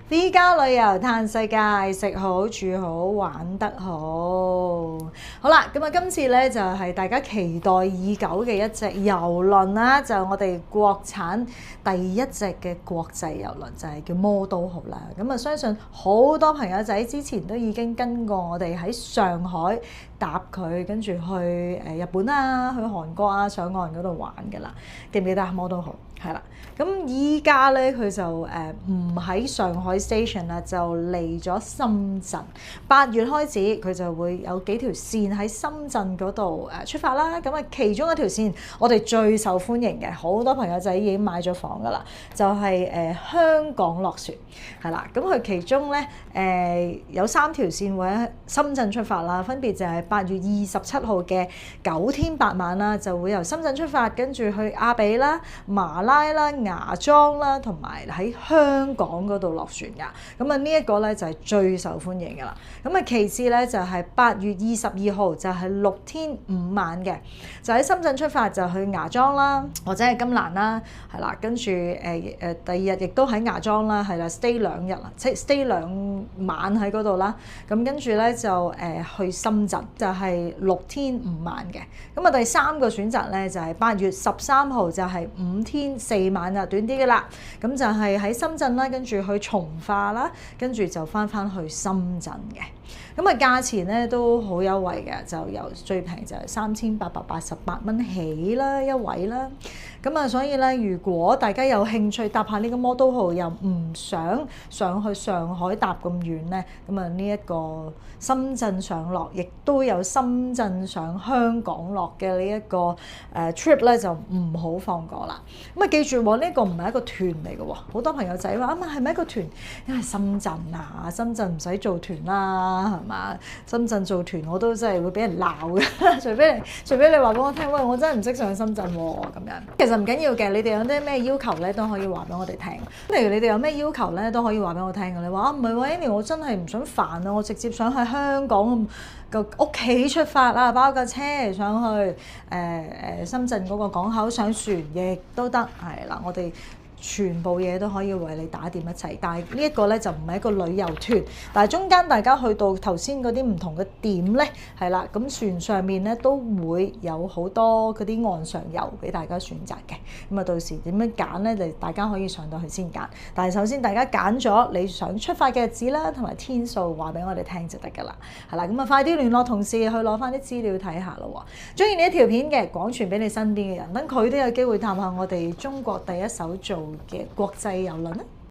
V 加旅遊嘆世界，食好住好玩得好。好啦，咁啊，今次咧就係大家期待已久嘅一隻郵輪啦，就我哋國產第一隻嘅國際郵輪，就係叫魔都號啦。咁啊，相信好多朋友仔之前都已經跟過我哋喺上海搭佢，跟住去日本啊，去韓國啊，上岸嗰度玩㗎啦。記唔記得魔都號？係啦，咁依家咧佢就唔喺上海 station 啦，就嚟咗深圳。8月開始佢就會有幾條線喺深圳嗰度出發啦。咁啊，其中一條線我哋最受歡迎嘅，好多朋友仔已經買咗房㗎啦，就係香港落船係啦。咁佢其中咧有3條線會喺深圳出發啦，分別就係8月27號嘅9天8晚啦，就會由深圳出發，跟住去亞比啦、馬拉啦、芽莊啦，同埋喺香港嗰度落船㗎。咁啊，呢一個咧就係最受歡迎㗎啦。咁啊，其次咧就係8月22號就係6天5晚嘅，就喺深圳出發就去芽莊啦，或者係金蘭啦，係啦，跟住第二日亦都喺芽莊啦，係啦 stay 2日啦，即係 stay 2晚喺嗰度啦。咁跟住咧就去深圳，就係6天5晚嘅。咁啊，第3個選擇咧就係8月13號就係5天4晚就短啲嘅啦。咁就係喺深圳啦，跟住去從化啦，跟住就翻去深圳嘅。咁啊，價錢咧都好優惠嘅，就由最平就係3888蚊起啦一位啦。咁啊，所以咧，如果大家有興趣搭下呢個魔都號，又唔想上去上海搭咁遠咧，咁啊呢一個深圳上落，亦都有深圳上香港落嘅呢一個trip 咧，就唔好放過啦。咁啊，記住喎，呢個唔係一個團嚟嘅喎，好多朋友仔話啊嘛，係咪一個團？因為深圳啊，深圳唔使做團啦，係嘛？深圳做團我都真係會俾人鬧嘅，除非你話俾我聽，喂，我真係唔識上深圳喎咁樣。其實唔緊要嘅，你哋有啲咩要求咧，都可以話俾我哋聽。例如你哋有咩要求咧，都可以話俾我聽嘅。你話啊，唔係喎，Annie，我真係唔想煩啊，我直接想喺香港個屋企出發啊，包架車上去深圳嗰個港口上船亦都得，係啦，我哋全部嘢都可以為你打掂一齊。但係呢一個咧就唔係一個旅遊團，但係中間大家去到頭先嗰啲唔同嘅點咧，係啦，咁船上面咧都會有好多嗰啲岸上遊俾大家選擇嘅。咁啊，到時點樣揀咧，就大家可以上到去先揀。但係首先大家揀咗你想出發嘅日子啦，同埋天數話俾我哋聽就得㗎啦。係啦，咁啊快啲聯絡同事去攞翻啲資料睇下咯喎。中意呢一條片嘅，廣傳俾你身邊嘅人，等佢都有機會探下我哋中國第一艘做嘅國際郵輪啦。